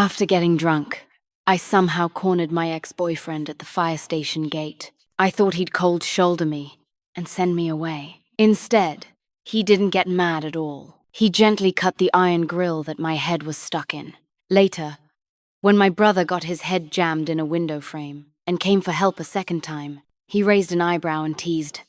After getting drunk, I somehow cornered my ex-boyfriend at the fire station gate. I thought he'd cold shoulder me and send me away. Instead, he didn't get mad at all. He gently cut the iron grill that my head was stuck in. Later, when my brother got his head jammed in a window frame and came for help a second time, he raised an eyebrow and teased,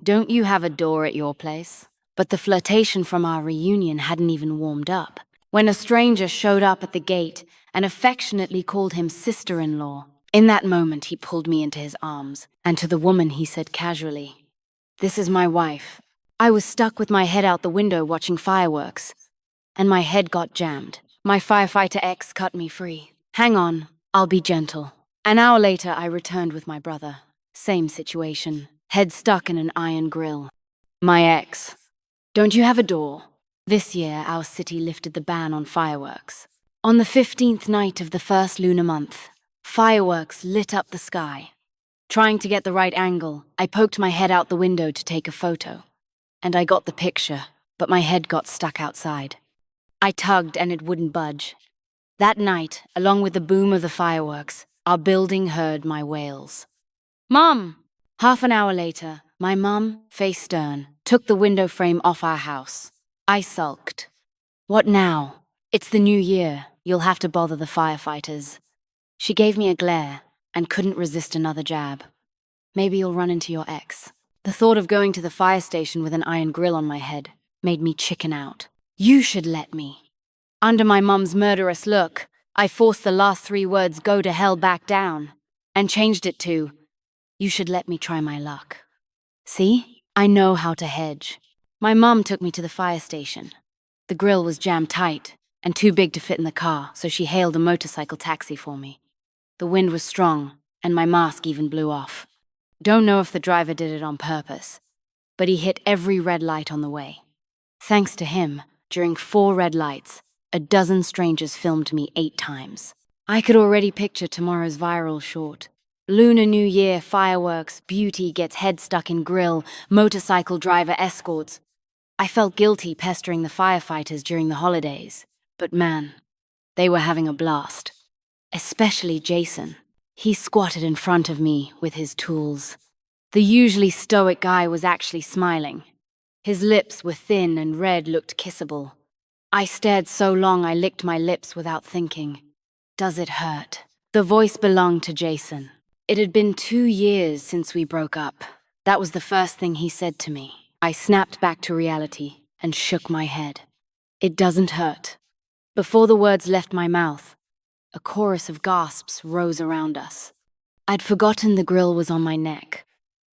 "Don't you have a door at your place?" But the flirtation from our reunion hadn't even warmed up when a stranger showed up at the gate and affectionately called him sister-in-law. In that moment, he pulled me into his arms, and to the woman he said casually, "This is my wife." I was stuck with my head out the window watching fireworks, and my head got jammed. My firefighter ex cut me free. "Hang on, I'll be gentle." An hour later, I returned with my brother. Same situation, head stuck in an iron grill. My ex, "Don't you have a door?" This year, our city lifted the ban on fireworks. On the 15th night of the first lunar month, fireworks lit up the sky. Trying to get the right angle, I poked my head out the window to take a photo. And I got the picture, but my head got stuck outside. I tugged and it wouldn't budge. That night, along with the boom of the fireworks, our building heard my wails. "Mom!" Half an hour later, my mom, face stern, took the window frame off our house. I sulked. "What now? It's the new year. You'll have to bother the firefighters." She gave me a glare and couldn't resist another jab. "Maybe you'll run into your ex." The thought of going to the fire station with an iron grill on my head made me chicken out. "You should let me." Under my mum's murderous look, I forced the last 3 words, "Go to hell back down," and changed it to, "You should let me try my luck." See? I know how to hedge. My mum took me to the fire station. The grill was jammed tight and too big to fit in the car, so she hailed a motorcycle taxi for me. The wind was strong, and my mask even blew off. Don't know if the driver did it on purpose, but he hit every red light on the way. Thanks to him, during 4 red lights, a dozen strangers filmed me 8 times. I could already picture tomorrow's viral short. Lunar New Year, fireworks, beauty gets head stuck in grill, motorcycle driver escorts. I felt guilty pestering the firefighters during the holidays, but man, they were having a blast. Especially Jason. He squatted in front of me with his tools. The usually stoic guy was actually smiling. His lips were thin and red, looked kissable. I stared so long I licked my lips without thinking. "Does it hurt?" The voice belonged to Jason. It had been 2 years since we broke up. That was the first thing he said to me. I snapped back to reality and shook my head. "It doesn't hurt." Before the words left my mouth, a chorus of gasps rose around us. I'd forgotten the grill was on my neck.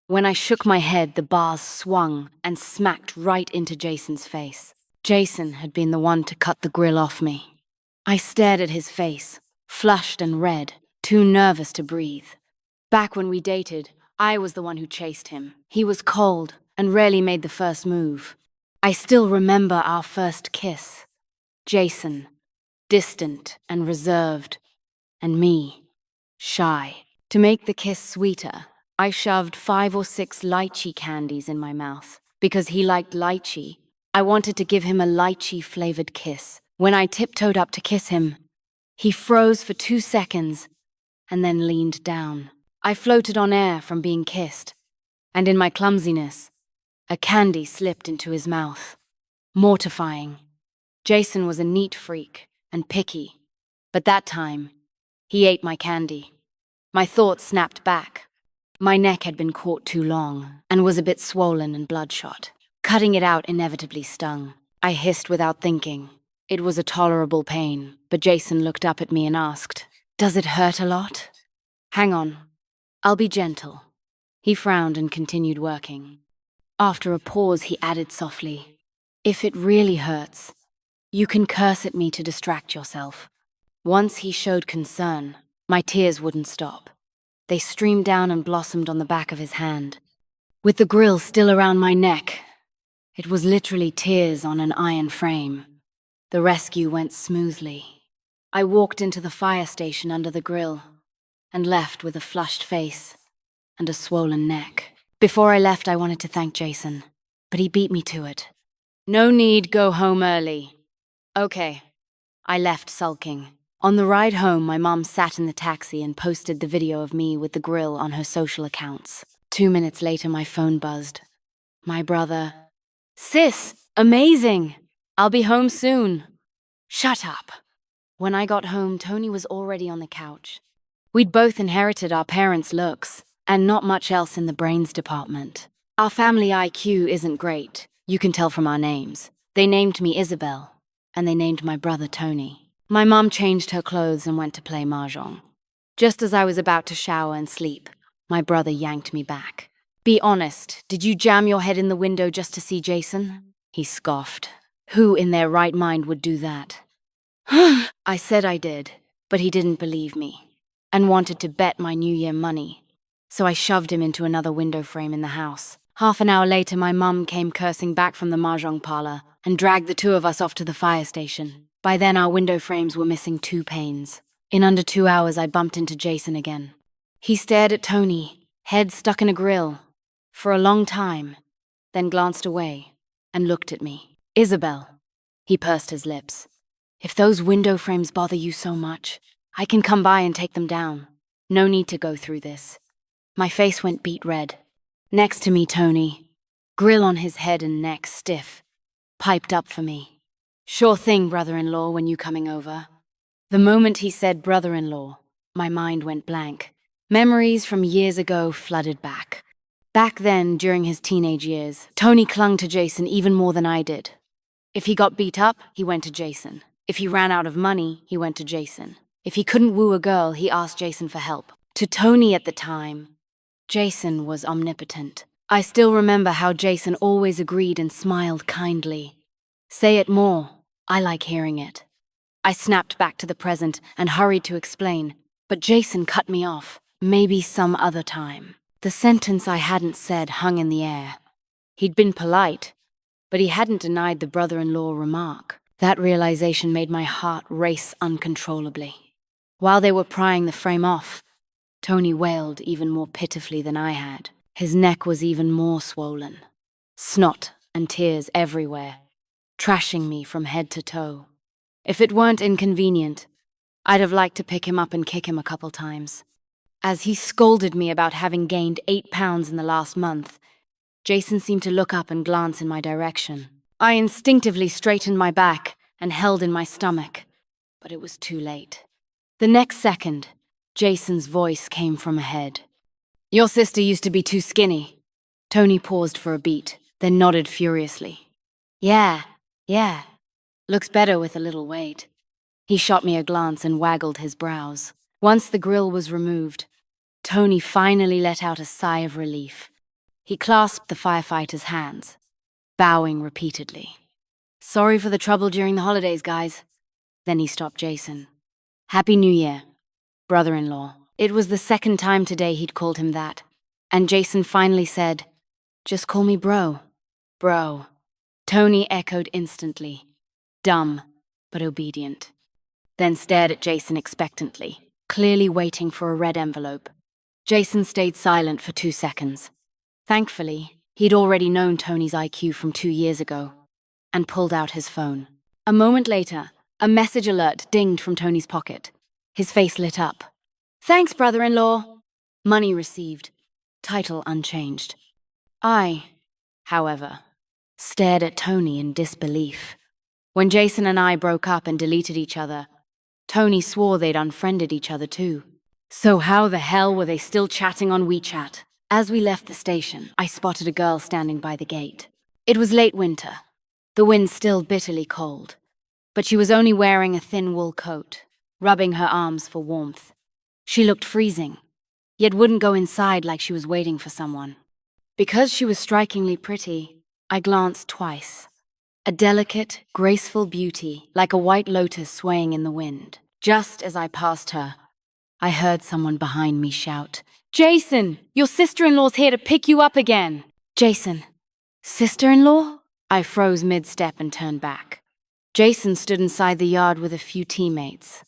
When I shook my head, the bars swung and smacked right into Jason's face. Jason had been the one to cut the grill off me. I stared at his face, flushed and red, too nervous to breathe. Back when we dated, I was the one who chased him. He was cold and rarely made the first move. I still remember our first kiss. Jason, distant and reserved, and me, shy. To make the kiss sweeter, I shoved 5 or 6 lychee candies in my mouth. Because he liked lychee, I wanted to give him a lychee-flavored kiss. When I tiptoed up to kiss him, he froze for 2 seconds and then leaned down. I floated on air from being kissed, and in my clumsiness, a candy slipped into his mouth. Mortifying. Jason was a neat freak and picky, but that time, he ate my candy. My thoughts snapped back. My neck had been caught too long and was a bit swollen and bloodshot. Cutting it out inevitably stung. I hissed without thinking. It was a tolerable pain, but Jason looked up at me and asked, "Does it hurt a lot?" "Hang on. I'll be gentle." He frowned and continued working. After a pause, he added softly, "If it really hurts, you can curse at me to distract yourself." Once he showed concern, my tears wouldn't stop. They streamed down and blossomed on the back of his hand. With the grill still around my neck, it was literally tears on an iron frame. The rescue went smoothly. I walked into the fire station under the grill and left with a flushed face and a swollen neck. Before I left, I wanted to thank Jason, but he beat me to it. "No need, go home early." "Okay." I left sulking. On the ride home, my mom sat in the taxi and posted the video of me with the grill on her social accounts. 2 minutes later, my phone buzzed. My brother. Sis, amazing! I'll be home soon. Shut up. When I got home, Tony was already on the couch. We'd both inherited our parents' looks, and not much else in the brains department. Our family IQ isn't great, you can tell from our names. They named me Isabel, and they named my brother Tony. My mom changed her clothes and went to play mahjong. Just as I was about to shower and sleep, my brother yanked me back. Be honest, did you jam your head in the window just to see Jason? He scoffed. Who in their right mind would do that? I said I did, but he didn't believe me, and wanted to bet my New Year money. So I shoved him into another window frame in the house. Half an hour later, my mum came cursing back from the mahjong parlor and dragged the two of us off to the fire station. By then, our window frames were missing 2 panes. In under 2 hours, I bumped into Jason again. He stared at Tony, head stuck in a grill, for a long time, then glanced away and looked at me. Isabel. He pursed his lips. If those window frames bother you so much, I can come by and take them down. No need to go through this. My face went beet red. Next to me, Tony, grill on his head and neck stiff, piped up for me. Sure thing, brother-in-law, when you coming over. The moment he said brother-in-law, my mind went blank. Memories from years ago flooded back. Back then, during his teenage years, Tony clung to Jason even more than I did. If he got beat up, he went to Jason. If he ran out of money, he went to Jason. If he couldn't woo a girl, he asked Jason for help. To Tony at the time, Jason was omnipotent. I still remember how Jason always agreed and smiled kindly. Say it more. I like hearing it. I snapped back to the present and hurried to explain, but Jason cut me off. Maybe some other time. The sentence I hadn't said hung in the air. He'd been polite, but he hadn't denied the brother-in-law remark. That realization made my heart race uncontrollably. While they were prying the frame off, Tony wailed even more pitifully than I had. His neck was even more swollen. Snot and tears everywhere, trashing me from head to toe. If it weren't inconvenient, I'd have liked to pick him up and kick him a couple times. As he scolded me about having gained 8 pounds in the last month, Jason seemed to look up and glance in my direction. I instinctively straightened my back and held in my stomach, but it was too late. The next second, Jason's voice came from ahead. Your sister used to be too skinny. Tony paused for a beat, then nodded furiously. Yeah. Looks better with a little weight. He shot me a glance and waggled his brows. Once the grill was removed, Tony finally let out a sigh of relief. He clasped the firefighter's hands, bowing repeatedly. Sorry for the trouble during the holidays, guys. Then he stopped Jason. Happy New Year, brother-in-law. It was the second time today he'd called him that, and Jason finally said, just call me bro. Bro. Tony echoed instantly, dumb but obedient, then stared at Jason expectantly, clearly waiting for a red envelope. Jason stayed silent for 2 seconds. Thankfully, he'd already known Tony's IQ from 2 years ago, and pulled out his phone. A moment later, a message alert dinged from Tony's pocket. His face lit up. Thanks, brother-in-law. Money received. Title unchanged. I, however, stared at Tony in disbelief. When Jason and I broke up and deleted each other, Tony swore they'd unfriended each other too. So how the hell were they still chatting on WeChat? As we left the station, I spotted a girl standing by the gate. It was late winter, the wind still bitterly cold, but she was only wearing a thin wool coat, rubbing her arms for warmth. She looked freezing, yet wouldn't go inside like she was waiting for someone. Because she was strikingly pretty, I glanced twice. A delicate, graceful beauty, like a white lotus swaying in the wind. Just as I passed her, I heard someone behind me shout, Jason, your sister-in-law's here to pick you up again. Jason, sister-in-law? I froze mid-step and turned back. Jason stood inside the yard with a few teammates.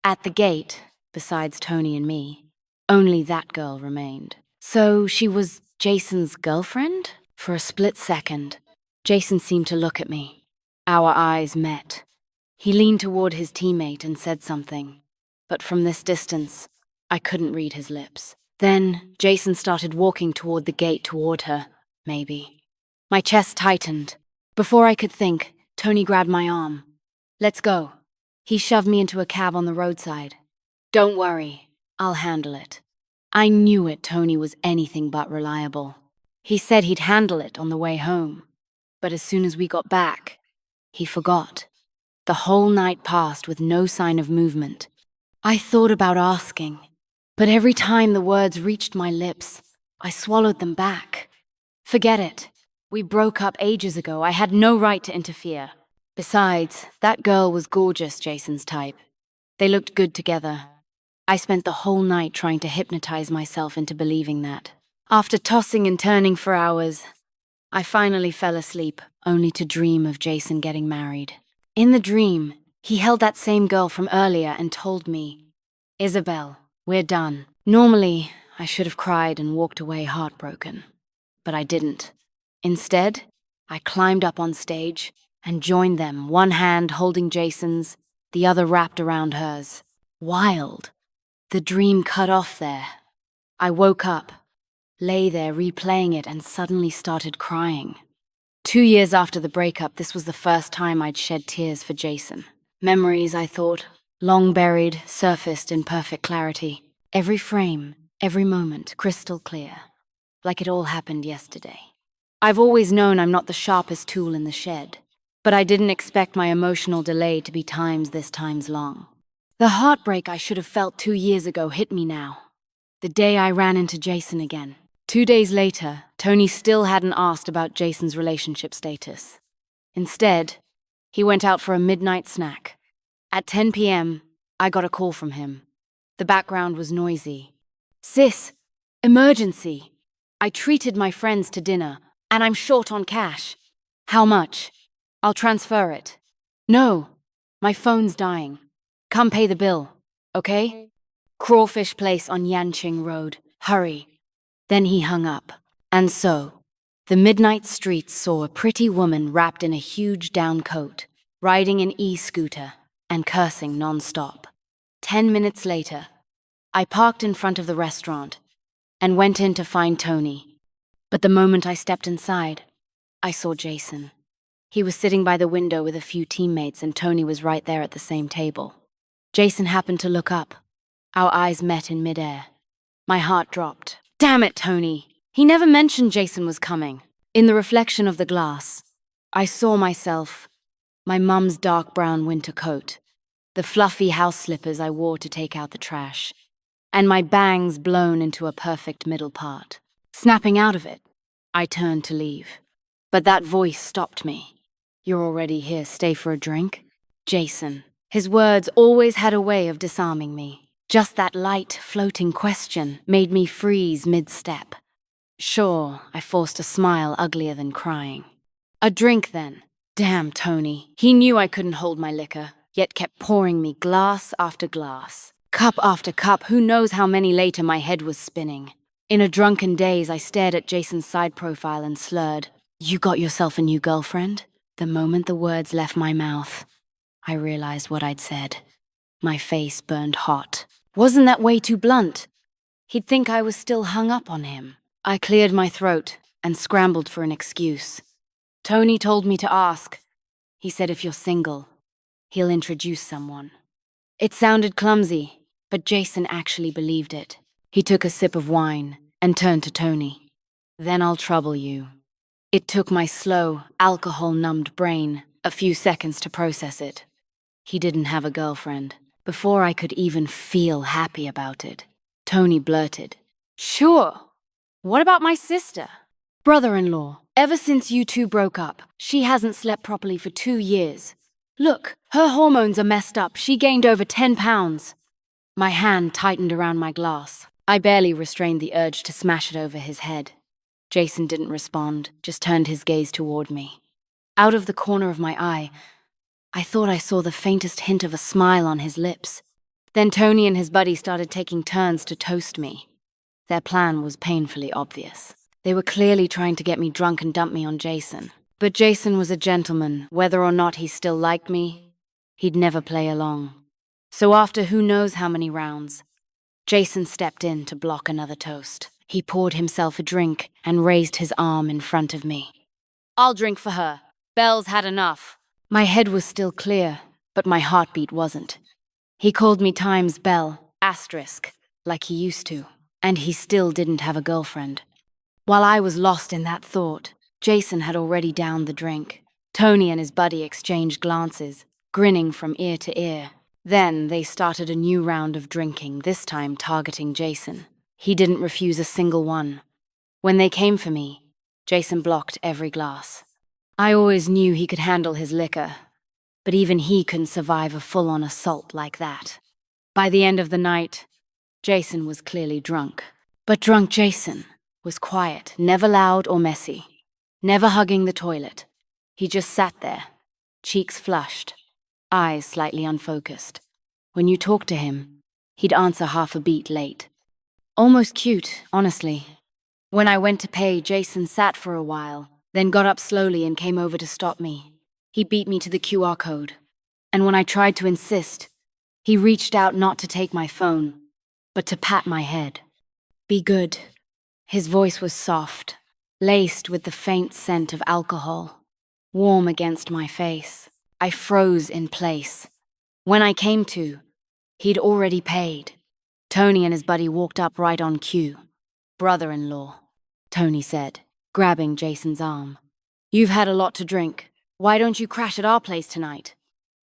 At the gate, besides Tony and me, only that girl remained. So she was Jason's girlfriend? For a split second, Jason seemed to look at me. Our eyes met. He leaned toward his teammate and said something, but from this distance, I couldn't read his lips. Then Jason started walking toward the gate toward her, maybe. My chest tightened. Before I could think, Tony grabbed my arm. "Let's go." He shoved me into a cab on the roadside. "Don't worry, I'll handle it." I knew it. Tony was anything but reliable. He said he'd handle it on the way home, but as soon as we got back, he forgot. The whole night passed with no sign of movement. I thought about asking, but every time the words reached my lips, I swallowed them back. Forget it. We broke up ages ago. I had no right to interfere. Besides, that girl was gorgeous, Jason's type. They looked good together. I spent the whole night trying to hypnotize myself into believing that. After tossing and turning for hours, I finally fell asleep, only to dream of Jason getting married. In the dream, he held that same girl from earlier and told me, "Isabel, we're done." Normally, I should have cried and walked away heartbroken, but I didn't. Instead, I climbed up on stage and joined them, one hand holding Jason's, the other wrapped around hers. Wild. The dream cut off there. I woke up, lay there replaying it, and suddenly started crying. 2 years after the breakup, this was the first time I'd shed tears for Jason. Memories, I thought, long buried, surfaced in perfect clarity. Every frame, every moment, crystal clear, like it all happened yesterday. I've always known I'm not the sharpest tool in the shed, but I didn't expect my emotional delay to be this times long. The heartbreak I should have felt 2 years ago hit me now. The day I ran into Jason again. 2 days later, Tony still hadn't asked about Jason's relationship status. Instead, he went out for a midnight snack. At 10 p.m., I got a call from him. The background was noisy. "Sis, emergency. I treated my friends to dinner, and I'm short on cash." "How much?" "I'll transfer it." "No, my phone's dying. Come pay the bill, okay? Crawfish Place on Yanqing Road. Hurry." Then he hung up. And so, the midnight streets saw a pretty woman wrapped in a huge down coat, riding an e-scooter, and cursing non-stop. 10 minutes later, I parked in front of the restaurant and went in to find Tony. But the moment I stepped inside, I saw Jason. He was sitting by the window with a few teammates, and Tony was right there at the same table. Jason happened to look up. Our eyes met in midair. My heart dropped. Damn it, Tony! He never mentioned Jason was coming. In the reflection of the glass, I saw myself, my mum's dark brown winter coat, the fluffy house slippers I wore to take out the trash, and my bangs blown into a perfect middle part. Snapping out of it, I turned to leave. But that voice stopped me. "You're already here, stay for a drink?" Jason. His words always had a way of disarming me. Just that light, floating question made me freeze mid-step. Sure, I forced a smile uglier than crying. "A drink, then." Damn Tony. He knew I couldn't hold my liquor, yet kept pouring me glass after glass. Cup after cup, who knows how many later my head was spinning. In a drunken daze, I stared at Jason's side profile and slurred, "You got yourself a new girlfriend?" The moment the words left my mouth, I realized what I'd said. My face burned hot. Wasn't that way too blunt? He'd think I was still hung up on him. I cleared my throat and scrambled for an excuse. "Tony told me to ask. He said if you're single, he'll introduce someone." It sounded clumsy, but Jason actually believed it. He took a sip of wine and turned to Tony. "Then I'll trouble you." It took my slow, alcohol-numbed brain a few seconds to process it. He didn't have a girlfriend. Before I could even feel happy about it, Tony blurted, "Sure. What about my sister?" "Brother-in-law. Ever since you two broke up, she hasn't slept properly for 2 years. Look, her hormones are messed up. She gained over 10 pounds. My hand tightened around my glass. I barely restrained the urge to smash it over his head. Jason didn't respond, just turned his gaze toward me. Out of the corner of my eye, I thought I saw the faintest hint of a smile on his lips. Then Tony and his buddy started taking turns to toast me. Their plan was painfully obvious. They were clearly trying to get me drunk and dump me on Jason. But Jason was a gentleman, whether or not he still liked me. he'd never play along. So after who knows how many rounds, Jason stepped in to block another toast. He poured himself a drink and raised his arm in front of me. "I'll drink for her. Belle's had enough." My head was still clear, but my heartbeat wasn't. He called me Times Belle, asterisk, like he used to, and he still didn't have a girlfriend. While I was lost in that thought, Jason had already downed the drink. Tony and his buddy exchanged glances, grinning from ear to ear. Then they started a new round of drinking, this time targeting Jason. He didn't refuse a single one. When they came for me, Jason blocked every glass. I always knew he could handle his liquor, but even he couldn't survive a full-on assault like that. By the end of the night, Jason was clearly drunk. But drunk Jason was quiet, never loud or messy, never hugging the toilet. He just sat there, cheeks flushed, eyes slightly unfocused. When you talked to him, he'd answer half a beat late. Almost cute, honestly. When I went to pay, Jason sat for a while, then got up slowly and came over to stop me. He beat me to the QR code, and when I tried to insist, he reached out not to take my phone, but to pat my head. "Be good." His voice was soft, laced with the faint scent of alcohol, warm against my face. I froze in place. When I came to, he'd already paid. Tony and his buddy walked up right on cue. "Brother-in-law," Tony said, grabbing Jason's arm. "You've had a lot to drink. Why don't you crash at our place tonight?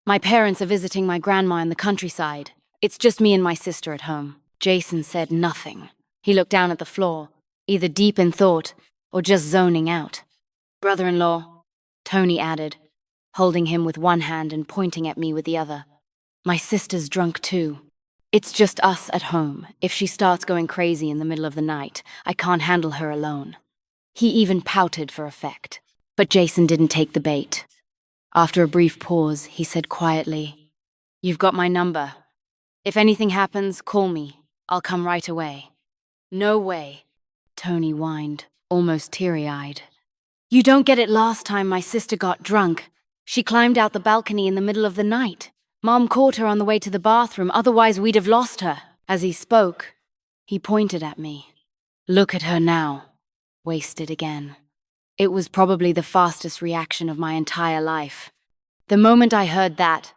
My parents are visiting my grandma in the countryside. It's just me and my sister at home." Jason said nothing. He looked down at the floor, either deep in thought or just zoning out. "Brother-in-law," Tony added, holding him with one hand and pointing at me with the other. "My sister's drunk too. It's just us at home. If she starts going crazy in the middle of the night, I can't handle her alone." He even pouted for effect. But Jason didn't take the bait. After a brief pause, he said quietly, "You've got my number. If anything happens, call me. I'll come right away." "No way," Tony whined, almost teary-eyed. "You don't get it. Last time my sister got drunk, she climbed out the balcony in the middle of the night. Mom caught her on the way to the bathroom, otherwise we'd have lost her." As he spoke, he pointed at me. "Look at her now." Wasted again. It was probably the fastest reaction of my entire life. The moment I heard that,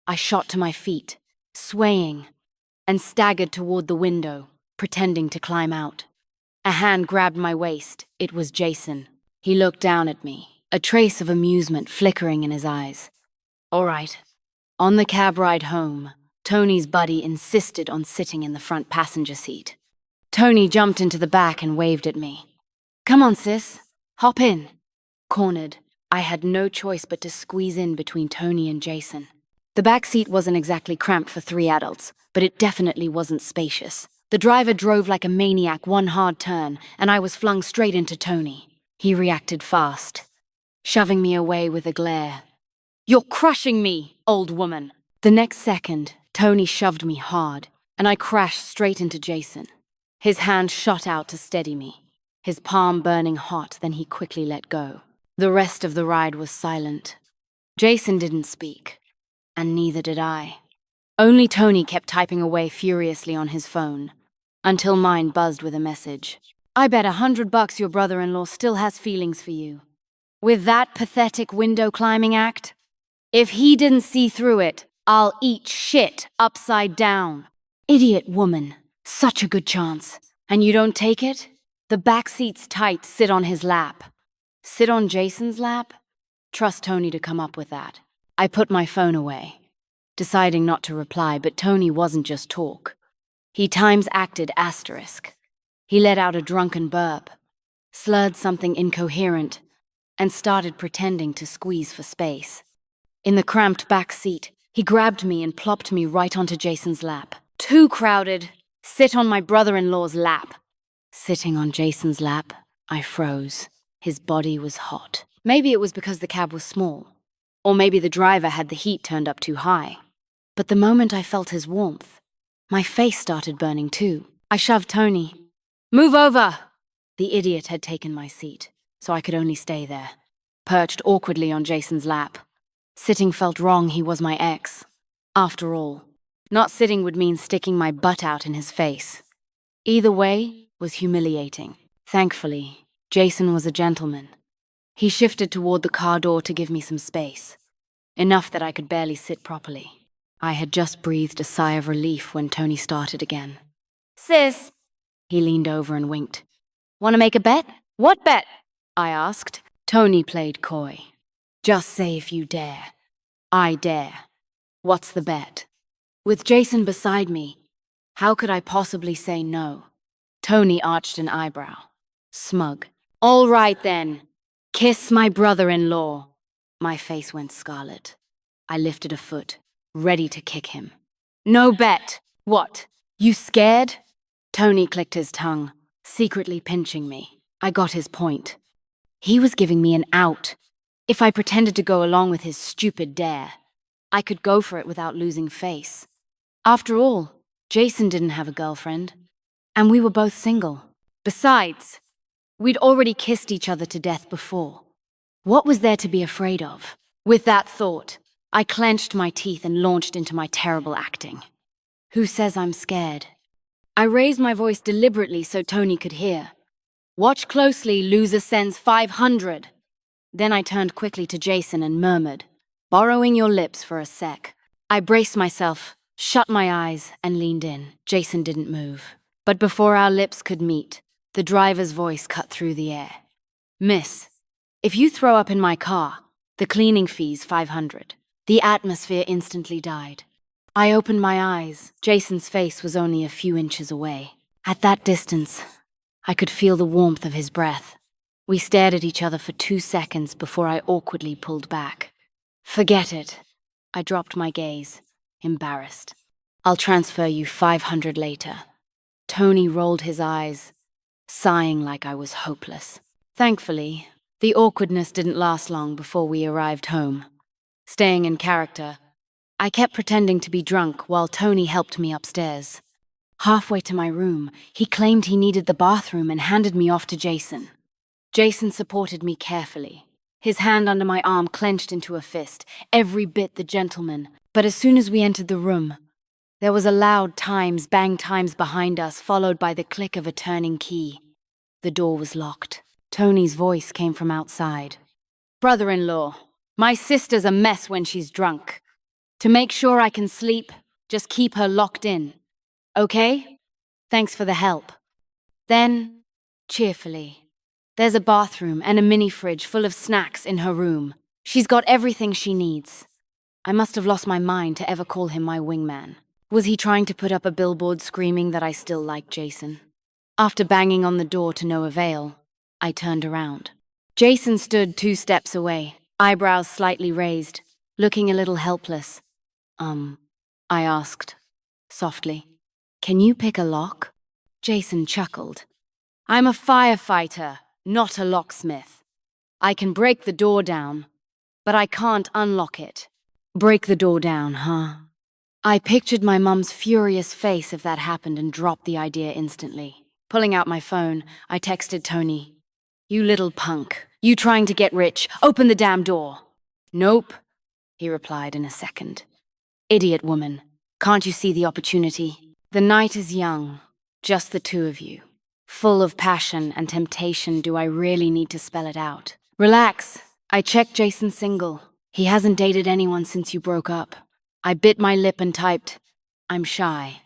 I shot to my feet, swaying, and staggered toward the window, pretending to climb out. A hand grabbed my waist. It was Jason. He looked down at me, a trace of amusement flickering in his eyes. "All right." On the cab ride home, Tony's buddy insisted on sitting in the front passenger seat. Tony jumped into the back and waved at me. "Come on, sis. Hop in." Cornered, I had no choice but to squeeze in between Tony and Jason. The back seat wasn't exactly cramped for 3 adults, but it definitely wasn't spacious. The driver drove like a maniac one hard turn, and I was flung straight into Tony. He reacted fast, shoving me away with a glare. "You're crushing me, old woman." The next second, Tony shoved me hard, and I crashed straight into Jason. His hand shot out to steady me, his palm burning hot, then he quickly let go. The rest of the ride was silent. Jason didn't speak, and neither did I. Only Tony kept typing away furiously on his phone, until mine buzzed with a message. "I bet $100 your brother-in-law still has feelings for you. With that pathetic window climbing act? If he didn't see through it, I'll eat shit upside down." Idiot woman. Such a good chance. And you don't take it? The back seat's tight. Sit on his lap. Sit on Jason's lap? Trust Tony to come up with that. I put my phone away, deciding not to reply, but Tony wasn't just talk. He times acted asterisk. He let out a drunken burp, slurred something incoherent, and started pretending to squeeze for space. In the cramped back seat, he grabbed me and plopped me right onto Jason's lap. "Too crowded. Sit on my brother-in-law's lap." Sitting on Jason's lap, I froze. His body was hot. Maybe it was because the cab was small, or maybe the driver had the heat turned up too high. But the moment I felt his warmth, my face started burning too. I shoved Tony. "Move over!" The idiot had taken my seat, so I could only stay there, perched awkwardly on Jason's lap. Sitting felt wrong. He was my ex. After all, not sitting would mean sticking my butt out in his face. Either way was humiliating. Thankfully, Jason was a gentleman. He shifted toward the car door to give me some space, enough that I could barely sit properly. I had just breathed a sigh of relief when Tony started again. "Sis!" He leaned over and winked. "Want to make a bet?" "What bet?" I asked. Tony played coy. "Just say if you dare." "I dare." "What's the bet?" With Jason beside me, how could I possibly say no? Tony arched an eyebrow. Smug. "All right then. Kiss my brother-in-law." My face went scarlet. I lifted a foot, ready to kick him. "No bet." "What? You scared?" Tony clicked his tongue, secretly pinching me. I got his point. He was giving me an out. If I pretended to go along with his stupid dare, I could go for it without losing face. After all, Jason didn't have a girlfriend, and we were both single. Besides, we'd already kissed each other to death before. What was there to be afraid of? With that thought, I clenched my teeth and launched into my terrible acting. "Who says I'm scared?" I raised my voice deliberately so Tony could hear. "Watch closely, loser sends 500. Then I turned quickly to Jason and murmured, "Borrowing your lips for a sec." I braced myself, shut my eyes, and leaned in. Jason didn't move. But before our lips could meet, the driver's voice cut through the air. "Miss, if you throw up in my car, the cleaning fee's 500. The atmosphere instantly died. I opened my eyes. Jason's face was only a few inches away. At that distance, I could feel the warmth of his breath. We stared at each other for 2 seconds before I awkwardly pulled back. "Forget it." I dropped my gaze, embarrassed. "I'll transfer you 500 later." Tony rolled his eyes, sighing like I was hopeless. Thankfully, the awkwardness didn't last long before we arrived home. Staying in character, I kept pretending to be drunk while Tony helped me upstairs. Halfway to my room, he claimed he needed the bathroom and handed me off to Jason. Jason supported me carefully, his hand under my arm clenched into a fist, every bit the gentleman. But as soon as we entered the room, there was a loud bang times behind us, followed by the click of a turning key. The door was locked. Tony's voice came from outside. "Brother-in-law, my sister's a mess when she's drunk. To make sure I can sleep, just keep her locked in. Okay? Thanks for the help." Then, cheerfully, "There's a bathroom and a mini fridge full of snacks in her room. She's got everything she needs." I must have lost my mind to ever call him my wingman. Was he trying to put up a billboard screaming that I still liked Jason? After banging on the door to no avail, I turned around. Jason stood 2 steps away, eyebrows slightly raised, looking a little helpless. I asked, softly, "Can you pick a lock?" Jason chuckled. "I'm a firefighter, not a locksmith. I can break the door down, but I can't unlock it." "Break the door down, huh?" I pictured my mum's furious face if that happened and dropped the idea instantly. Pulling out my phone, I texted Tony. "You little punk. You trying to get rich? Open the damn door." "Nope," he replied in a second. "Idiot woman. Can't you see the opportunity? The night is young, just the two of you. Full of passion and temptation. Do I really need to spell it out?" "Relax. I checked Jason's single. He hasn't dated anyone since you broke up." I bit my lip and typed, "I'm shy."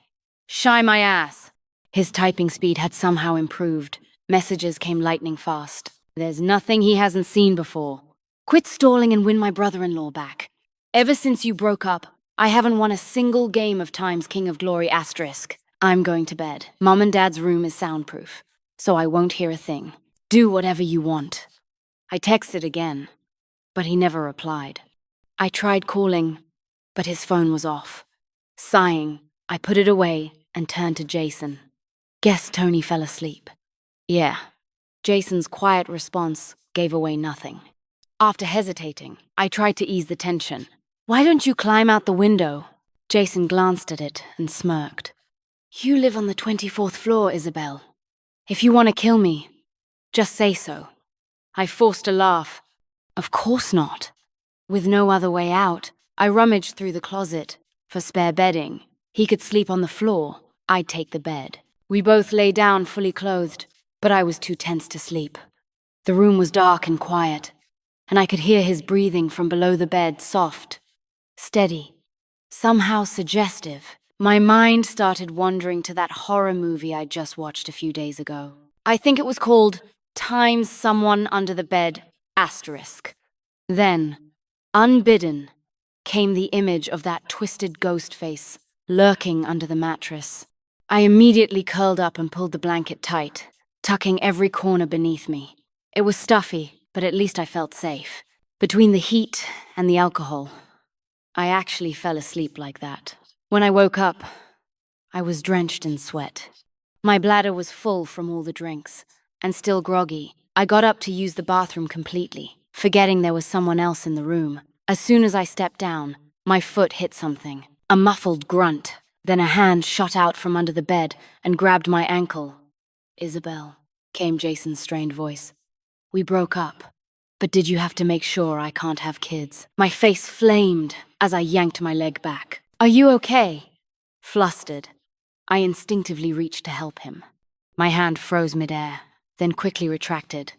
"Shy my ass." His typing speed had somehow improved. Messages came lightning fast. "There's nothing he hasn't seen before. Quit stalling and win my brother-in-law back. Ever since you broke up, I haven't won a single game of Times King of Glory *. I'm going to bed. Mom and Dad's room is soundproof, so I won't hear a thing. Do whatever you want." I texted again, but he never replied. I tried calling, but his phone was off. Sighing, I put it away and turned to Jason. "Guess Tony fell asleep." "Yeah." Jason's quiet response gave away nothing. After hesitating, I tried to ease the tension. "Why don't you climb out the window?" Jason glanced at it and smirked. "You live on the 24th floor, Isabel. If you want to kill me, just say so." I forced a laugh. "Of course not." With no other way out, I rummaged through the closet, For spare bedding, he could sleep on the floor, I'd take the bed. We both lay down fully clothed, but I was too tense to sleep. The room was dark and quiet, and I could hear his breathing from below the bed, soft, steady, somehow suggestive. My mind started wandering to that horror movie I'd just watched a few days ago. I think it was called Times Someone Under the Bed, asterisk. Then, unbidden, came the image of that twisted ghost face lurking under the mattress. I immediately curled up and pulled the blanket tight, tucking every corner beneath me. It was stuffy, but at least I felt safe. Between the heat and the alcohol, I actually fell asleep like that. When I woke up, I was drenched in sweat. My bladder was full from all the drinks, and still groggy. I got up to use the bathroom completely, forgetting there was someone else in the room. As soon as I stepped down, my foot hit something. A muffled grunt. Then a hand shot out from under the bed and grabbed my ankle. "Isabel," came Jason's strained voice. "We broke up. But did you have to make sure I can't have kids?" My face flamed as I yanked my leg back. "Are you okay?" Flustered, I instinctively reached to help him. My hand froze midair, then quickly retracted.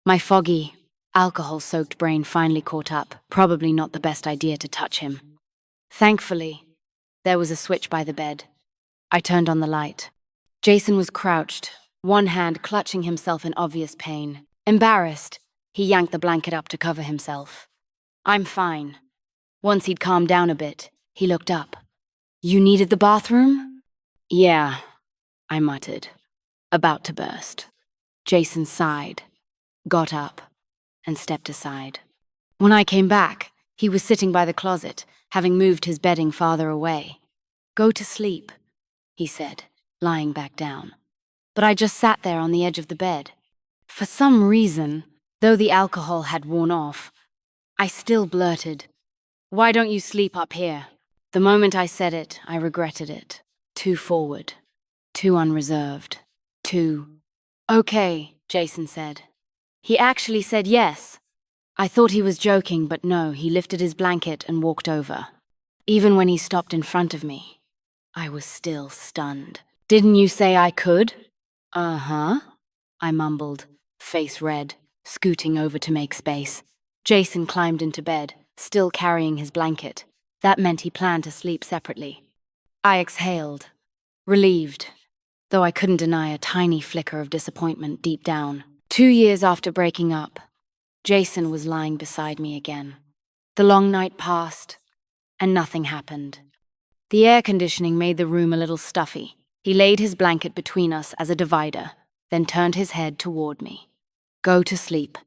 My foggy, alcohol-soaked brain finally caught up. Probably not the best idea to touch him. Thankfully, there was a switch by the bed. I turned on the light. Jason was crouched, one hand clutching himself in obvious pain. Embarrassed, he yanked the blanket up to cover himself. "I'm fine." Once he'd calmed down a bit, he looked up. "You needed the bathroom?" "Yeah," I muttered, about to burst. Jason sighed, got up, and stepped aside. When I came back, he was sitting by the closet, having moved his bedding farther away. "Go to sleep," he said, lying back down. But I just sat there on the edge of the bed. For some reason, though the alcohol had worn off, I still blurted, "Why don't you sleep up here?" The moment I said it, I regretted it. Too forward, too unreserved, too... "Okay," Jason said. He actually said yes. I thought he was joking, but no, he lifted his blanket and walked over. Even when he stopped in front of me, I was still stunned. "Didn't you say I could?" "Uh-huh," I mumbled, face red, scooting over to make space. Jason climbed into bed, still carrying his blanket. That meant he planned to sleep separately. I exhaled, relieved, though I couldn't deny a tiny flicker of disappointment deep down. 2 years after breaking up, Jason was lying beside me again. The long night passed, and nothing happened. The air conditioning made the room a little stuffy. He laid his blanket between us as a divider, then turned his head toward me. "Go to sleep."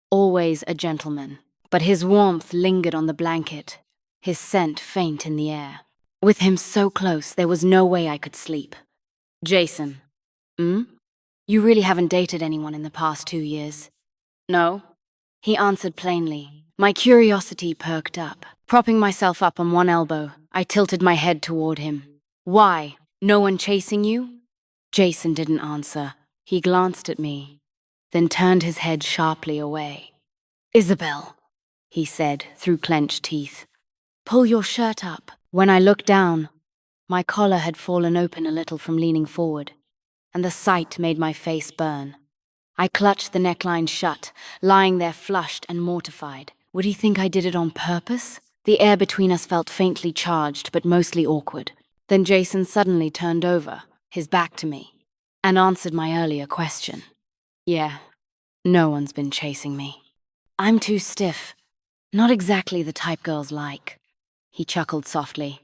Always a gentleman, but his warmth lingered on the blanket, his scent faint in the air. With him so close, there was no way I could sleep. "Jason, you really haven't dated anyone in the past 2 years?" "No," he answered plainly. My curiosity perked up. Propping myself up on one elbow, I tilted my head toward him. "Why? No one chasing you?" Jason didn't answer. He glanced at me, then turned his head sharply away. "Isabel," he said through clenched teeth, "pull your shirt up." When I looked down, my collar had fallen open a little from leaning forward, and the sight made my face burn. I clutched the neckline shut, lying there flushed and mortified. Would he think I did it on purpose? The air between us felt faintly charged, but mostly awkward. Then Jason suddenly turned over, his back to me, and answered my earlier question. "Yeah, no one's been chasing me. I'm too stiff. Not exactly the type girls like." He chuckled softly.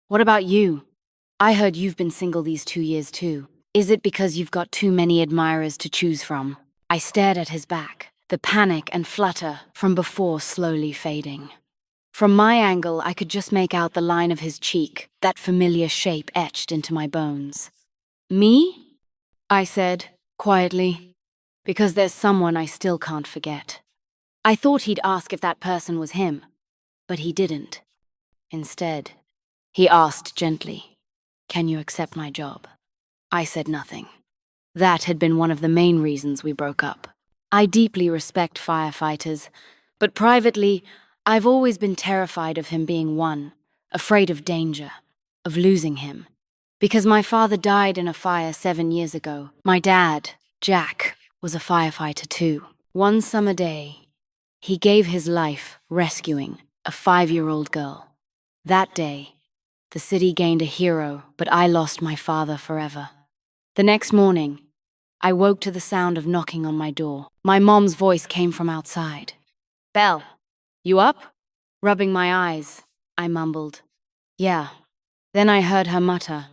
"What about you? I heard you've been single these 2 years too. Is it because you've got too many admirers to choose from?" I stared at his back, the panic and flutter from before slowly fading. From my angle, I could just make out the line of his cheek, that familiar shape etched into my bones. "Me?" I said, quietly, because there's someone I still can't forget. I thought he'd ask if that person was him, but he didn't. Instead, he asked gently, "Can you accept my job?" I said nothing. That had been one of the main reasons we broke up. I deeply respect firefighters, but privately, I've always been terrified of him being one, afraid of danger. of losing him. Because my father died in a fire 7 years ago. My dad, Jack, was a firefighter too. One summer day, he gave his life rescuing a 5-year-old girl. That day, the city gained a hero, but I lost my father forever. The next morning, I woke to the sound of knocking on my door. My mom's voice came from outside. "Belle, you up?" Rubbing my eyes, I mumbled, "Yeah." Then I heard her mutter,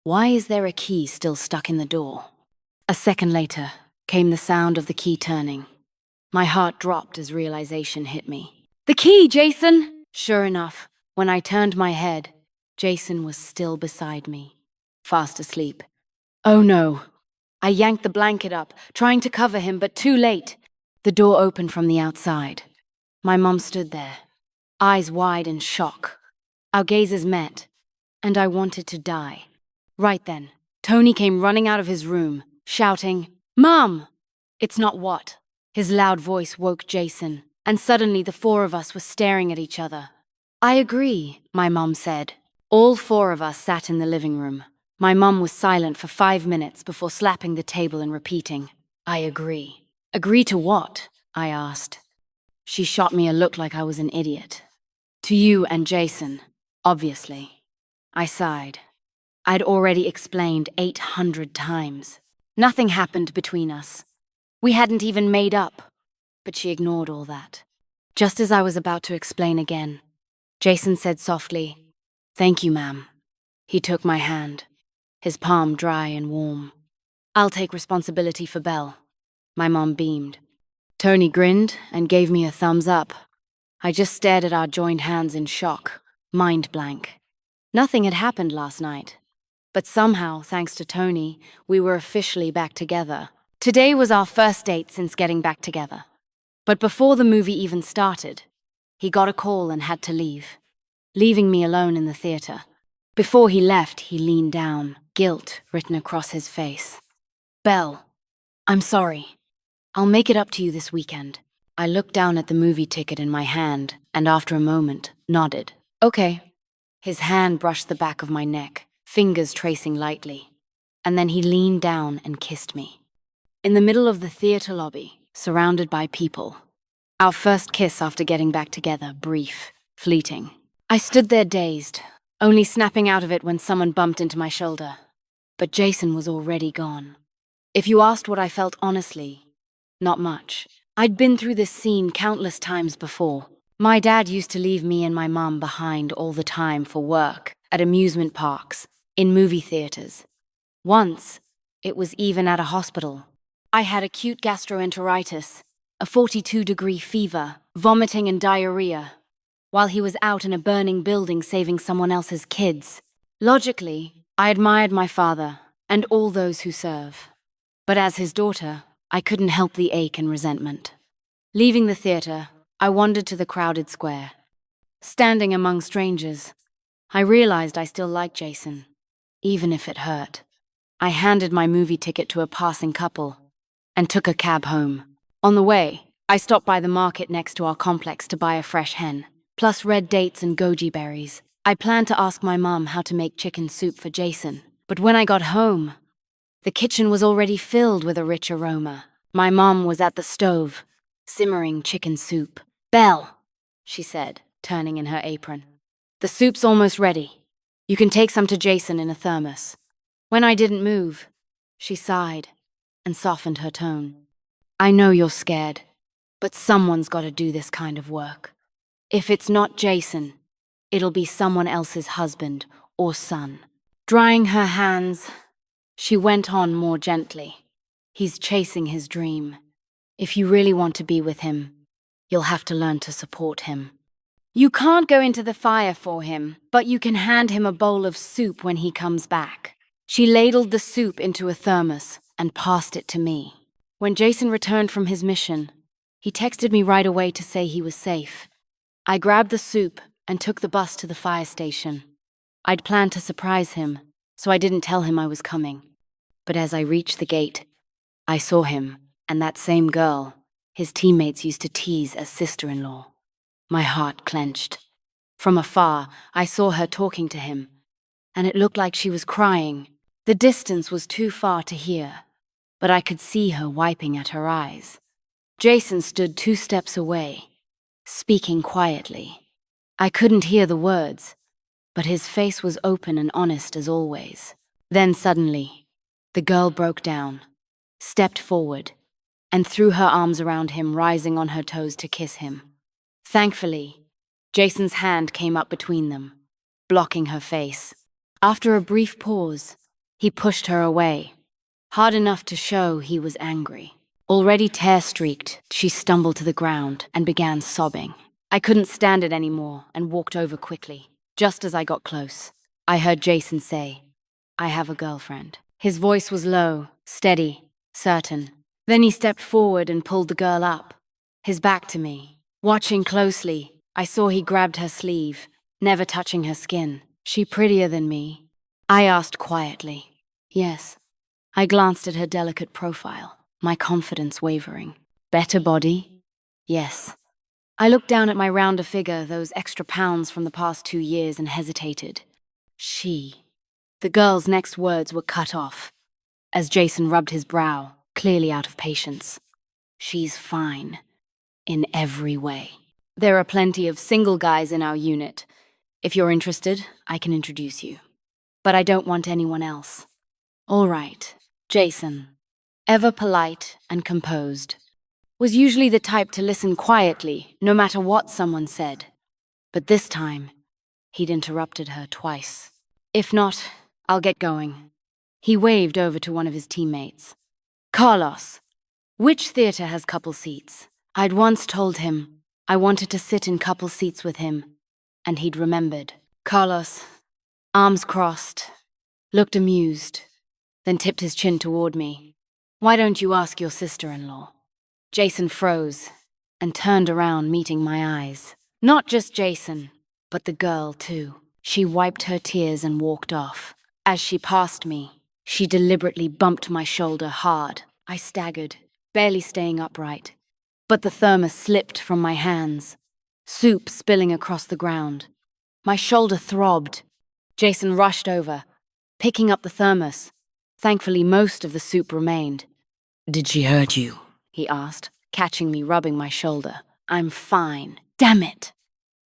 "Why is there a key still stuck in the door?" A second later came the sound of the key turning. My heart dropped as realization hit me. "The key, Jason!" Sure enough, when I turned my head, Jason was still beside me, fast asleep. Oh no! I yanked the blanket up, trying to cover him, but too late. The door opened from the outside. My mom stood there, eyes wide in shock. Our gazes met, and I wanted to die. Right then, Tony came running out of his room, shouting, "Mom!" "It's not what?" His loud voice woke Jason, and suddenly the four of us were staring at each other. "I agree," my mom said. All four of us sat in the living room. My mom was silent for 5 minutes before slapping the table and repeating, "I agree." "Agree to what?" I asked. She shot me a look like I was an idiot. "To you and Jason, obviously." I sighed. I'd already explained 800 times. Nothing happened between us. We hadn't even made up. But she ignored all that. Just as I was about to explain again, Jason said softly, "Thank you, ma'am." He took my hand, his palm dry and warm. "I'll take responsibility for Belle." My mom beamed. Tony grinned and gave me a thumbs up. I just stared at our joined hands in shock, mind blank. Nothing had happened last night. But somehow, thanks to Tony, we were officially back together. Today was our first date since getting back together. But before the movie even started, he got a call and had to leave, leaving me alone in the theater. Before he left, he leaned down, guilt written across his face. "Belle, I'm sorry. I'll make it up to you this weekend." I looked down at the movie ticket in my hand and after a moment, nodded. "Okay." His hand brushed the back of my neck, fingers tracing lightly. And then he leaned down and kissed me. In the middle of the theater lobby, surrounded by people. Our first kiss after getting back together, brief, fleeting. I stood there dazed, only snapping out of it when someone bumped into my shoulder. But Jason was already gone. If you asked what I felt honestly, not much. I'd been through this scene countless times before. My dad used to leave me and my mom behind all the time for work, at amusement parks, in movie theaters. Once, it was even at a hospital. I had acute gastroenteritis, a 42-degree fever, vomiting and diarrhea, while he was out in a burning building saving someone else's kids. Logically, I admired my father and all those who serve. But as his daughter, I couldn't help the ache and resentment. Leaving the theater, I wandered to the crowded square. Standing among strangers, I realized I still liked Jason, even if it hurt. I handed my movie ticket to a passing couple and took a cab home. On the way, I stopped by the market next to our complex to buy a fresh hen, plus red dates and goji berries. I planned to ask my mom how to make chicken soup for Jason, but when I got home, the kitchen was already filled with a rich aroma. My mom was at the stove, simmering chicken soup. "Belle," she said, turning in her apron. "The soup's almost ready. You can take some to Jason in a thermos." When I didn't move, she sighed and softened her tone. "I know you're scared, but someone's got to do this kind of work. If it's not Jason, it'll be someone else's husband or son." Drying her hands, she went on more gently. "He's chasing his dream. If you really want to be with him, you'll have to learn to support him. You can't go into the fire for him, but you can hand him a bowl of soup when he comes back." She ladled the soup into a thermos and passed it to me. When Jason returned from his mission, he texted me right away to say he was safe. I grabbed the soup and took the bus to the fire station. I'd planned to surprise him, so I didn't tell him I was coming. But as I reached the gate, I saw him and that same girl his teammates used to tease as sister-in-law. My heart clenched. From afar, I saw her talking to him, and it looked like she was crying. The distance was too far to hear, but I could see her wiping at her eyes. Jason stood 2 steps away, speaking quietly. I couldn't hear the words, but his face was open and honest as always. Then suddenly, the girl broke down, stepped forward, and threw her arms around him, rising on her toes to kiss him. Thankfully, Jason's hand came up between them, blocking her face. After a brief pause, he pushed her away, hard enough to show he was angry. Already tear-streaked, she stumbled to the ground and began sobbing. I couldn't stand it anymore and walked over quickly. Just as I got close, I heard Jason say, "I have a girlfriend." His voice was low, steady, certain. Then he stepped forward and pulled the girl up, his back to me. Watching closely, I saw he grabbed her sleeve, never touching her skin. "She prettier than me?" I asked quietly. "Yes." I glanced at her delicate profile, my confidence wavering. "Better body?" "Yes." I looked down at my rounder figure, those extra pounds from the past 2 years, and hesitated. "She." The girl's next words were cut off, as Jason rubbed his brow, clearly out of patience. "She's fine. In every way. There are plenty of single guys in our unit. If you're interested, I can introduce you. But I don't want anyone else." "All right." Jason, ever polite and composed, was usually the type to listen quietly, no matter what someone said. But this time, he'd interrupted her twice. "If not, I'll get going." He waved over to one of his teammates. "Carlos, which theater has couple seats?" I'd once told him I wanted to sit in couple seats with him, and he'd remembered. Carlos, arms crossed, looked amused, then tipped his chin toward me. "Why don't you ask your sister-in-law?" Jason froze and turned around, meeting my eyes. Not just Jason, but the girl too. She wiped her tears and walked off. As she passed me, she deliberately bumped my shoulder hard. I staggered, barely staying upright. But the thermos slipped from my hands, soup spilling across the ground. My shoulder throbbed. Jason rushed over, picking up the thermos. Thankfully, most of the soup remained. "Did she hurt you?" he asked, catching me rubbing my shoulder. "I'm fine. Damn it,"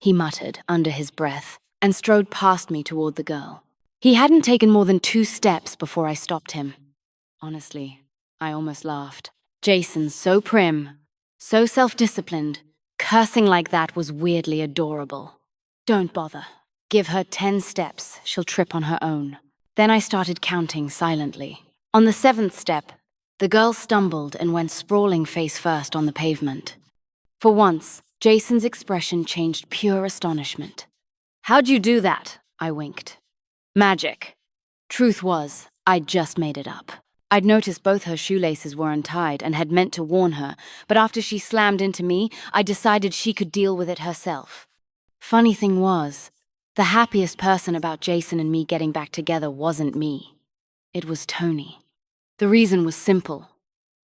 he muttered under his breath, and strode past me toward the girl. He hadn't taken more than 2 steps before I stopped him. Honestly, I almost laughed. Jason, so prim, so self-disciplined, cursing like that was weirdly adorable. "Don't bother. Give her 10 steps, she'll trip on her own." Then I started counting silently. On the 7th step, the girl stumbled and went sprawling face first on the pavement. For once, Jason's expression changed pure astonishment. "How'd you do that?" I winked. "Magic." Truth was, I'd just made it up. I'd noticed both her shoelaces were untied and had meant to warn her, but after she slammed into me, I decided she could deal with it herself. Funny thing was, the happiest person about Jason and me getting back together wasn't me. It was Tony. The reason was simple.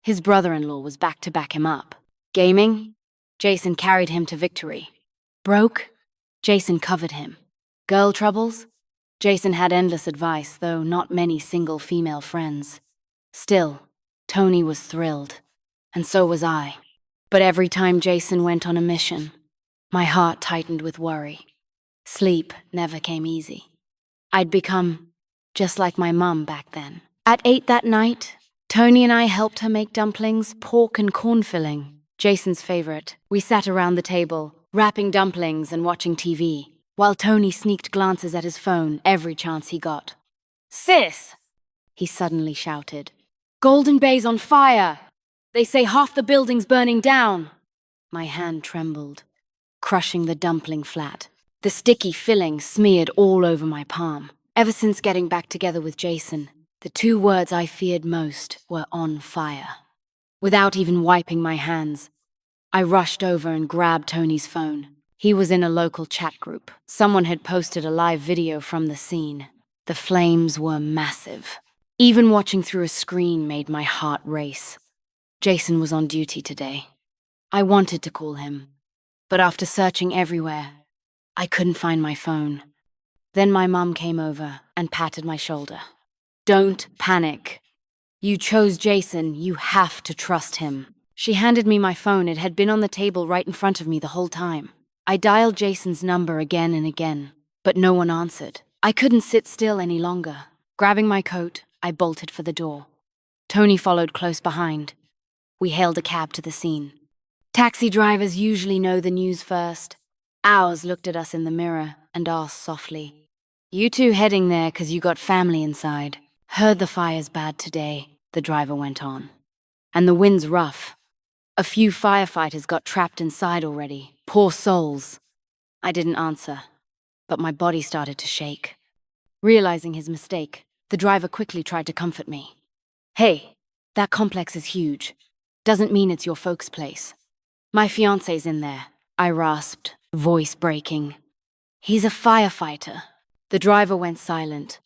His brother-in-law was back to back him up. Gaming? Jason carried him to victory. Broke? Jason covered him. Girl troubles? Jason had endless advice, though not many single female friends. Still, Tony was thrilled, and so was I. But every time Jason went on a mission, my heart tightened with worry. Sleep never came easy. I'd become just like my mum back then. At 8 that night, Tony and I helped her make dumplings, pork and corn filling, Jason's favorite. We sat around the table, wrapping dumplings and watching TV, while Tony sneaked glances at his phone every chance he got. "Sis!" he suddenly shouted. "Golden Bay's on fire! They say half the building's burning down!" My hand trembled, crushing the dumpling flat. The sticky filling smeared all over my palm. Ever since getting back together with Jason, the 2 words I feared most were "on fire." Without even wiping my hands, I rushed over and grabbed Tony's phone. He was in a local chat group. Someone had posted a live video from the scene. The flames were massive. Even watching through a screen made my heart race. Jason was on duty today. I wanted to call him, but after searching everywhere, I couldn't find my phone. Then my mum came over and patted my shoulder. "Don't panic. You chose Jason, you have to trust him." She handed me my phone. It had been on the table right in front of me the whole time. I dialed Jason's number again and again, but no one answered. I couldn't sit still any longer. Grabbing my coat, I bolted for the door. Tony followed close behind. We hailed a cab to the scene. Taxi drivers usually know the news first. Ours looked at us in the mirror and asked softly, "You two heading there 'cause you got family inside?" "Heard the fire's bad today," the driver went on. "And the wind's rough. A few firefighters got trapped inside already. Poor souls." I didn't answer, but my body started to shake. Realizing his mistake, the driver quickly tried to comfort me. "Hey, that complex is huge. Doesn't mean it's your folks' place. My fiancé's in there," I rasped, voice breaking. "He's a firefighter." The driver went silent,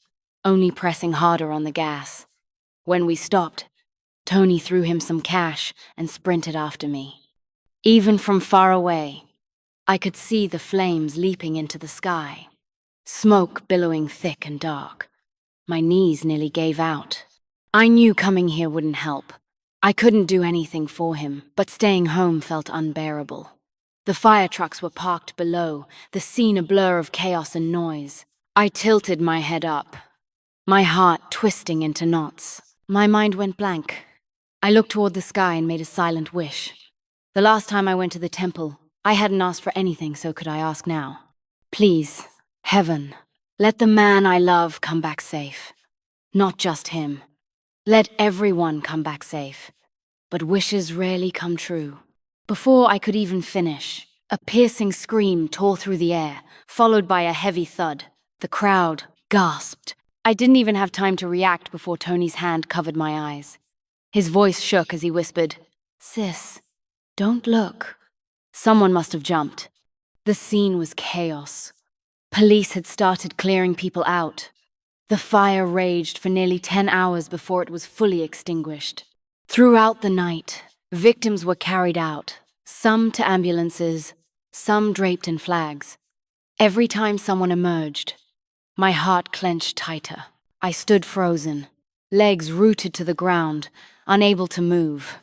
only pressing harder on the gas. When we stopped, Tony threw him some cash and sprinted after me. Even from far away, I could see the flames leaping into the sky, smoke billowing thick and dark. My knees nearly gave out. I knew coming here wouldn't help. I couldn't do anything for him, but staying home felt unbearable. The fire trucks were parked below, the scene a blur of chaos and noise. I tilted my head up, my heart twisting into knots. My mind went blank. I looked toward the sky and made a silent wish. The last time I went to the temple, I hadn't asked for anything, so could I ask now? "Please, heaven, let the man I love come back safe. Not just him. Let everyone come back safe." But wishes rarely come true. Before I could even finish, a piercing scream tore through the air, followed by a heavy thud. The crowd gasped. I didn't even have time to react before Tony's hand covered my eyes. His voice shook as he whispered, "Sis, don't look." Someone must have jumped. The scene was chaos. Police had started clearing people out. The fire raged for nearly 10 hours before it was fully extinguished. Throughout the night, victims were carried out, some to ambulances, some draped in flags. Every time someone emerged, my heart clenched tighter. I stood frozen, legs rooted to the ground, unable to move.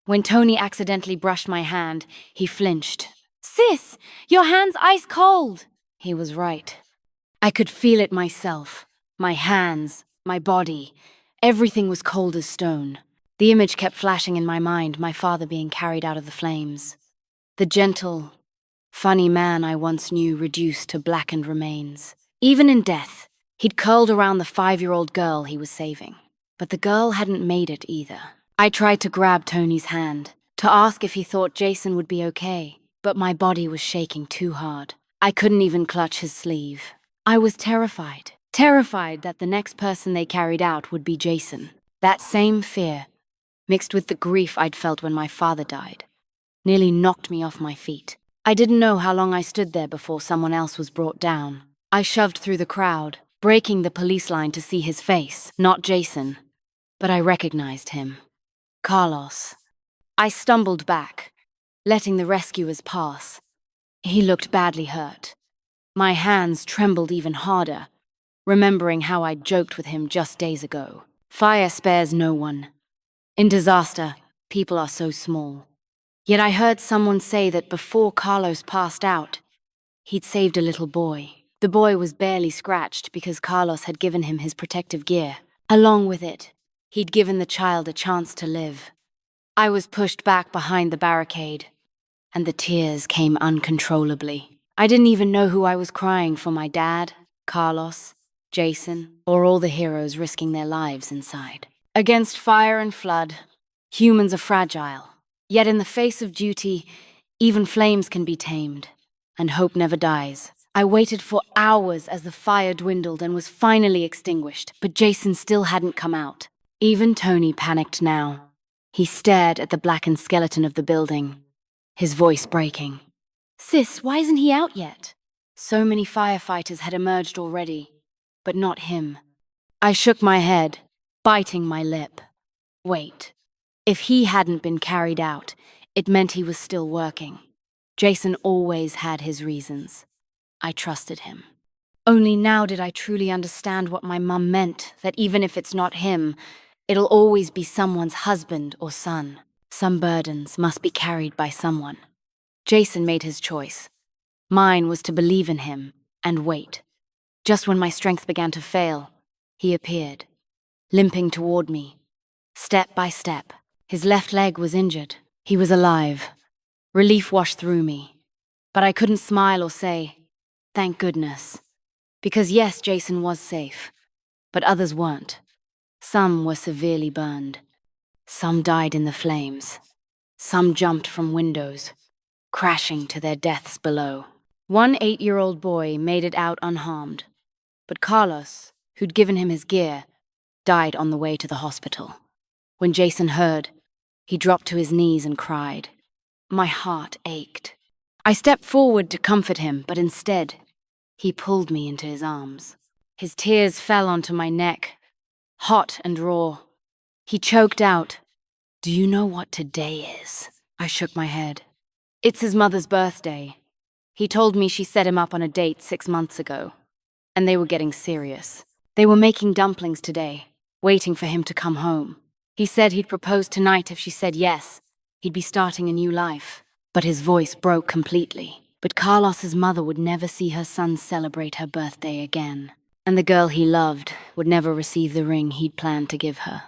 When Tony accidentally brushed my hand, he flinched. "Sis, your hand's ice cold!" He was right. I could feel it myself. My hands, my body, everything was cold as stone. The image kept flashing in my mind, my father being carried out of the flames. The gentle, funny man I once knew reduced to blackened remains. Even in death, he'd curled around the 5-year-old girl he was saving. But the girl hadn't made it either. I tried to grab Tony's hand, to ask if he thought Jason would be okay, but my body was shaking too hard. I couldn't even clutch his sleeve. I was terrified that the next person they carried out would be Jason. That same fear, mixed with the grief I'd felt when my father died, nearly knocked me off my feet. I didn't know how long I stood there before someone else was brought down. I shoved through the crowd, breaking the police line to see his face, not Jason. But I recognized him. Carlos. I stumbled back, letting the rescuers pass. He looked badly hurt. My hands trembled even harder, remembering how I'd joked with him just days ago. Fire spares no one. In disaster, people are so small. Yet I heard someone say that before Carlos passed out, he'd saved a little boy. The boy was barely scratched because Carlos had given him his protective gear. Along with it, he'd given the child a chance to live. I was pushed back behind the barricade, and the tears came uncontrollably. I didn't even know who I was crying for: my dad, Carlos, Jason, or all the heroes risking their lives inside. Against fire and flood, humans are fragile. Yet in the face of duty, even flames can be tamed, and hope never dies. I waited for hours as the fire dwindled and was finally extinguished, but Jason still hadn't come out. Even Tony panicked now. He stared at the blackened skeleton of the building, his voice breaking. "Sis, why isn't he out yet?" So many firefighters had emerged already, but not him. I shook my head, biting my lip. Wait. If he hadn't been carried out, it meant he was still working. Jason always had his reasons. I trusted him. Only now did I truly understand what my mum meant, that even if it's not him, it'll always be someone's husband or son. Some burdens must be carried by someone. Jason made his choice. Mine was to believe in him and wait. Just when my strength began to fail, he appeared, limping toward me, step by step. His left leg was injured. He was alive. Relief washed through me. But I couldn't smile or say, "Thank goodness." Because yes, Jason was safe, but others weren't. Some were severely burned. Some died in the flames. Some jumped from windows, crashing to their deaths below. One 8-year-old boy made it out unharmed, but Carlos, who'd given him his gear, died on the way to the hospital. When Jason heard, he dropped to his knees and cried. My heart ached. I stepped forward to comfort him, but instead, he pulled me into his arms. His tears fell onto my neck, hot and raw. He choked out, "Do you know what today is?" I shook my head. "It's his mother's birthday. He told me she set him up on a date 6 months ago, and they were getting serious. They were making dumplings today, waiting for him to come home. He said he'd propose tonight if she said yes. He'd be starting a new life." But his voice broke completely. But Carlos's mother would never see her son celebrate her birthday again, and the girl he loved would never receive the ring he'd planned to give her.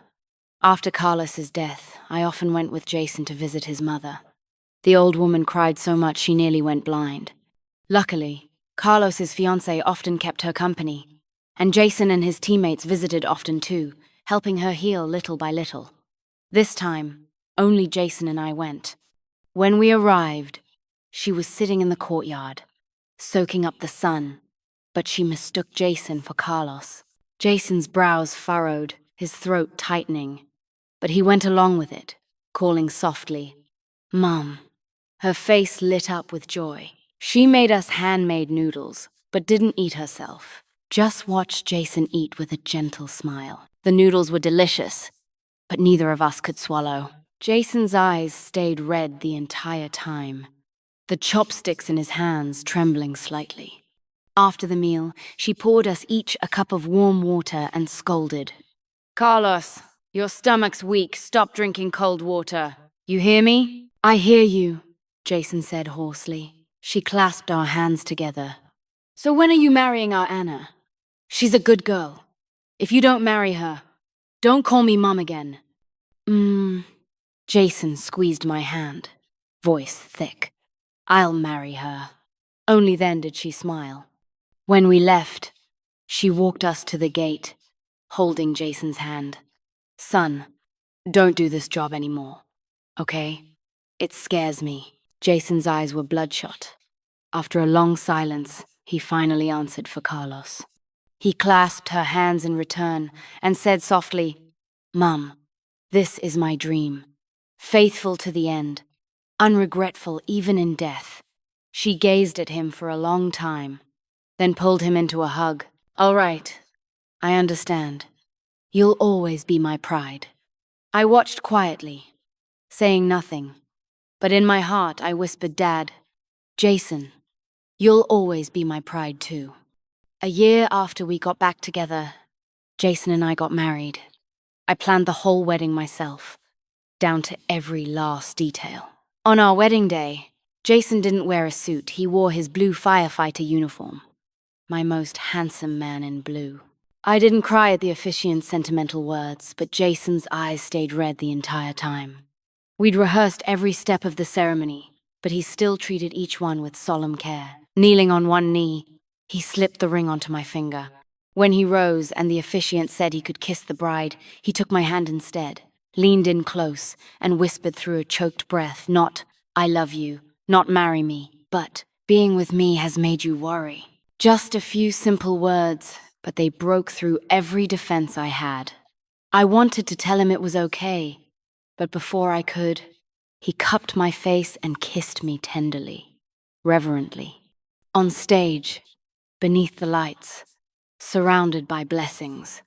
After Carlos's death, I often went with Jason to visit his mother. The old woman cried so much she nearly went blind. Luckily, Carlos's fiancé often kept her company, and Jason and his teammates visited often too, helping her heal little by little. This time, only Jason and I went. When we arrived, she was sitting in the courtyard, soaking up the sun, but she mistook Jason for Carlos. Jason's brows furrowed, his throat tightening, but he went along with it, calling softly, "Mum." Her face lit up with joy. She made us handmade noodles, but didn't eat herself. Just watched Jason eat with a gentle smile. The noodles were delicious, but neither of us could swallow. Jason's eyes stayed red the entire time, the chopsticks in his hands trembling slightly. After the meal, she poured us each a cup of warm water and scolded. "Carlos, your stomach's weak. Stop drinking cold water. You hear me?" "I hear you," Jason said hoarsely. She clasped our hands together. "So when are you marrying our Anna? She's a good girl. If you don't marry her, don't call me Mum again." Jason squeezed my hand, voice thick. "I'll marry her." Only then did she smile. When we left, she walked us to the gate, holding Jason's hand. "Son, don't do this job anymore, okay? It scares me." Jason's eyes were bloodshot. After a long silence, he finally answered for Carlos. He clasped her hands in return and said softly, "Mum, this is my dream. Faithful to the end, unregretful even in death." She gazed at him for a long time, then pulled him into a hug. "All right, I understand. You'll always be my pride." I watched quietly, saying nothing, but in my heart I whispered, "Dad, Jason, you'll always be my pride too." A year after we got back together, Jason and I got married. I planned the whole wedding myself, down to every last detail. On our wedding day, Jason didn't wear a suit. He wore his blue firefighter uniform. My most handsome man in blue. I didn't cry at the officiant's sentimental words, but Jason's eyes stayed red the entire time. We'd rehearsed every step of the ceremony, but he still treated each one with solemn care. Kneeling on one knee, he slipped the ring onto my finger. When he rose and the officiant said he could kiss the bride, he took my hand instead, leaned in close, and whispered through a choked breath, not, "I love you," not "marry me," but "being with me has made you worry." Just a few simple words, but they broke through every defense I had. I wanted to tell him it was okay, but before I could, he cupped my face and kissed me tenderly, reverently. On stage, beneath the lights, surrounded by blessings,